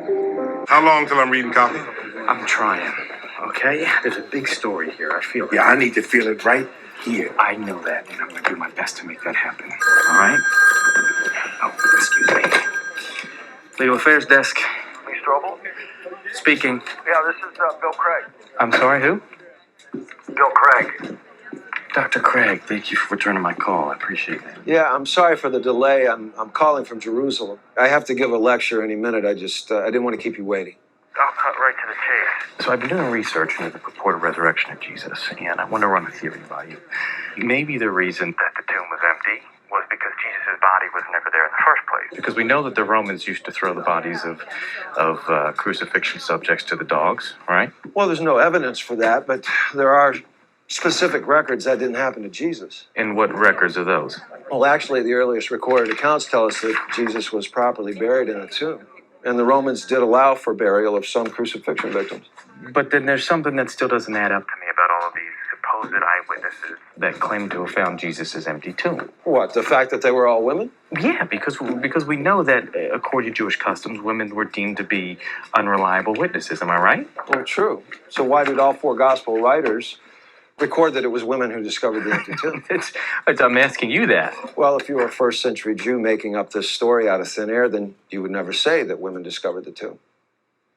How long till I'm reading copy? I'm trying, okay? There's a big story here. I feel it. Yeah, I need to feel it right here. I know that, and I'm going to do my best to make that happen. All right? Oh, excuse me. Legal Affairs Desk. Lee Strobel? Speaking. Yeah, this is Bill Craig. I'm sorry, who? Bill Craig. Dr. Craig, thank you for returning my call. I appreciate that. Yeah, I'm sorry for the delay. I'm calling from Jerusalem. I have to give a lecture any minute. I didn't want to keep you waiting. I'll cut right to the chase. So I've been doing research into the purported resurrection of Jesus, and I want to run a theory by you. Maybe the reason That the tomb was empty was because Jesus' body was never there in the first place. because we know that the Romans used to throw the bodies of crucifixion subjects to the dogs, right? Well, there's no evidence for that, but there are specific records that didn't happen to Jesus. And what records are those? Well, actually, the earliest recorded accounts tell us that Jesus was properly buried in a tomb. And the Romans did allow for burial of some crucifixion victims. But then there's something that still doesn't add up To me about all of these supposed eyewitnesses. that claim to have found Jesus' empty tomb. What, the fact that they were all women? Yeah, because we know that according to Jewish customs, women were deemed to be unreliable witnesses. Am I right? Well, true. So why did all four gospel writers record that it was women who discovered the empty tomb? I'm asking you that. Well, if you were a first century Jew making up this story out of thin air, then you would never say that women discovered the tomb.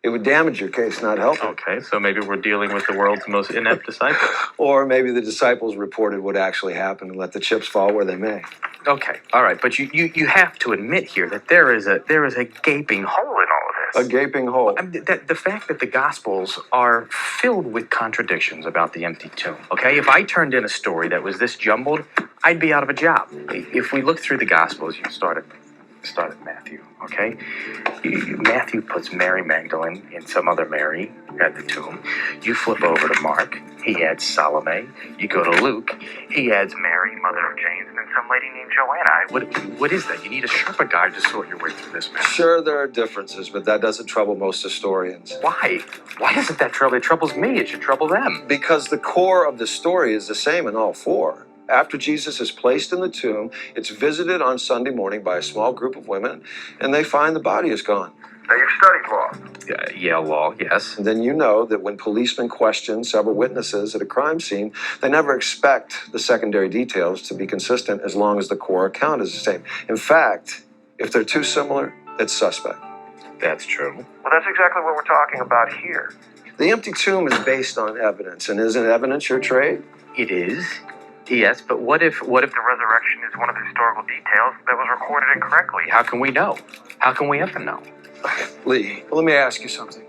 It would damage your case, not help it. Okay, so maybe we're dealing with the world's most inept disciple. Or maybe the disciples reported what actually happened and let the chips fall where they may. Okay, all right, but you have to admit here that there is a gaping hole in all of A this. gaping hole. I mean, the fact that the Gospels are filled with contradictions about the empty tomb. Okay, if I turned in a story that was this jumbled, I'd be out of a job. If we look through the Gospels, you start at Matthew. Okay, Matthew puts Mary Magdalene and some other Mary at the tomb. You flip over to Mark, he adds Salome. You go to Luke, he adds Mary, mother of James, and then some lady named Joanna. What is that? You need a Sherpa guide to sort your way through this mess. Sure, there are differences, but that doesn't trouble most historians. Why? Why doesn't that trouble? It troubles me. It should trouble them. Because the core of the story is the same in all four. After Jesus is placed in the tomb, it's visited on Sunday morning by a small group of women, and they find the body is gone. Now, you've studied law. Yale law, yes. And then you know that when policemen question several witnesses at a crime scene, they never expect the secondary details to be consistent as long as the core account is the same. In fact, if they're too similar, it's suspect. That's true. Well, that's exactly what we're talking about here. The empty tomb is based on evidence, and isn't evidence your trade? It is. Yes, but what if The resurrection is one of the historical details that was recorded incorrectly. how can we know? How can we ever know? Lee, let me ask you something.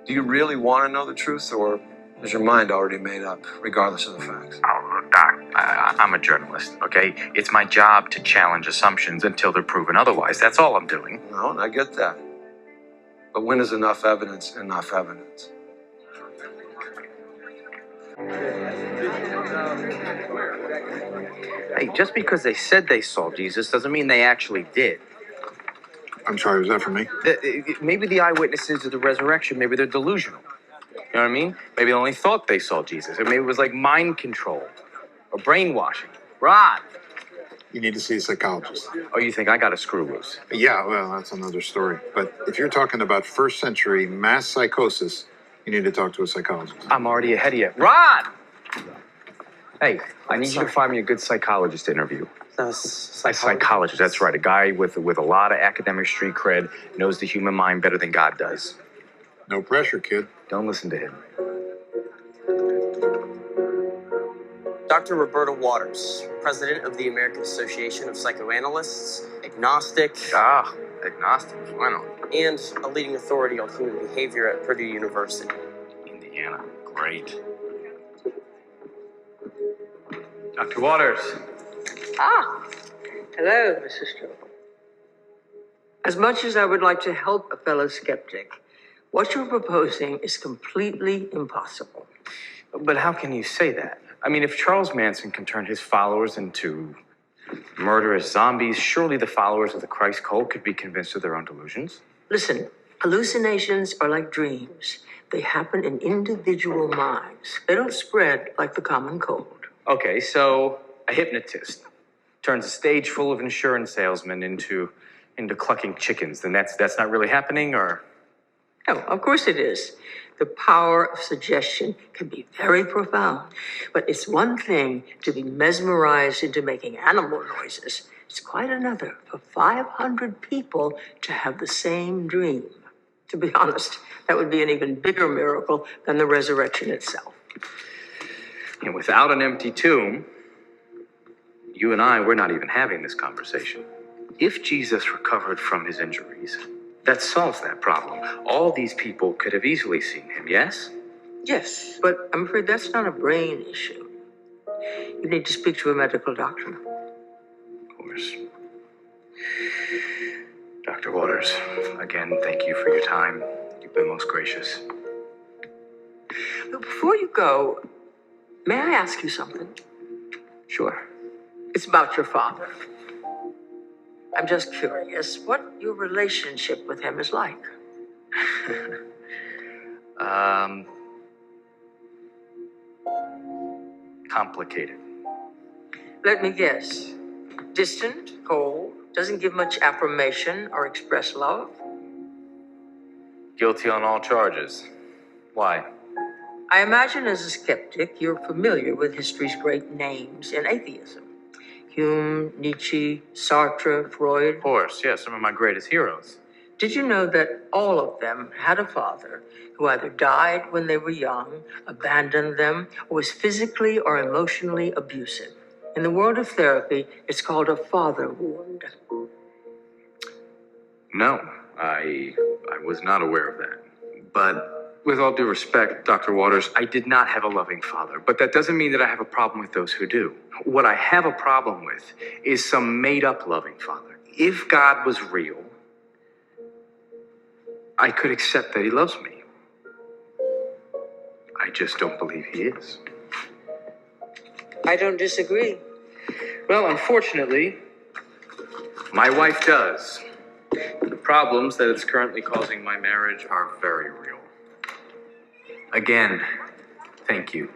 Do you really want to know the truth, or is your mind already made up, regardless of the facts? Oh, look, Doc. I'm a journalist, okay? It's my job to challenge assumptions until they're proven otherwise. That's all I'm doing. No, and I get that. But when is enough evidence enough evidence? Hey, just because they said they saw Jesus doesn't mean they actually did. I'm sorry, was that for me? Maybe the eyewitnesses of the resurrection, maybe they're delusional. You know what I mean? Maybe they only thought they saw Jesus. Or maybe it was like mind control or brainwashing. Rod! You need to see a psychologist. Oh, you think I got a screw loose? Yeah, well, that's another story. But if you're talking about first century mass psychosis, you need to talk to a psychologist. I'm already ahead of you. Rod! Hey, I need you to find me a good psychologist to interview. A psychologist, that's right. A guy with a lot of academic street cred, knows the human mind better than God does. No pressure, kid. Don't listen to him. Dr. Roberta Waters, president of the American Association of Psychoanalysts, agnostic, Agnostic. Why not? and a leading authority on human behavior at Purdue University. Indiana. Great. Dr. Waters. Ah, hello, Mrs. Strobel. As much as I would like to help a fellow skeptic, what you're proposing is completely impossible. But how can you say that? I mean, if Charles Manson can turn his followers into murderous zombies, surely the followers of the Christ cult could be convinced of their own delusions. Listen, hallucinations are like dreams. They happen in individual minds. They don't spread like the common cold. Okay, so a hypnotist turns a stage full of insurance salesmen into into clucking chickens, then that's not really happening, or? No, of course it is. The power of suggestion can be very profound, but it's one thing to be mesmerized into making animal noises. It's quite another for 500 people to have the same dream. To be honest, that would be an even bigger miracle than the resurrection itself. And without an empty tomb, you and I, we're not even having this conversation. If Jesus recovered from his injuries, that solves that problem. All these people could have easily seen him, yes? Yes, but I'm afraid that's not a brain issue. You need to speak to a medical doctor. Of course. Dr. Waters, again, thank you for your time. You've been most gracious. But before you go, may I ask you something? Sure. It's about your father. I'm just curious what your relationship with him is like. Complicated. Let me guess. Distant, cold, doesn't give much affirmation or express love. Guilty on all charges. Why? I imagine as a skeptic, you're familiar with history's great names in atheism. Hume, Nietzsche, Sartre, Freud. Of course, yes, some of my greatest heroes. Did you know that all of them had a father who either died when they were young, abandoned them, or was physically or emotionally abusive? In the world of therapy, it's called a father wound. No, I was not aware of that. But with all due respect, Dr. Waters, I did not have a loving father. But that doesn't mean that I have a problem with those who do. What I have a problem with is some made-up loving father. If God was real, I could accept that he loves me. I just don't believe he is. I don't disagree. Well, unfortunately, my wife does. The problems that it's currently causing my marriage are very real. Again, thank you.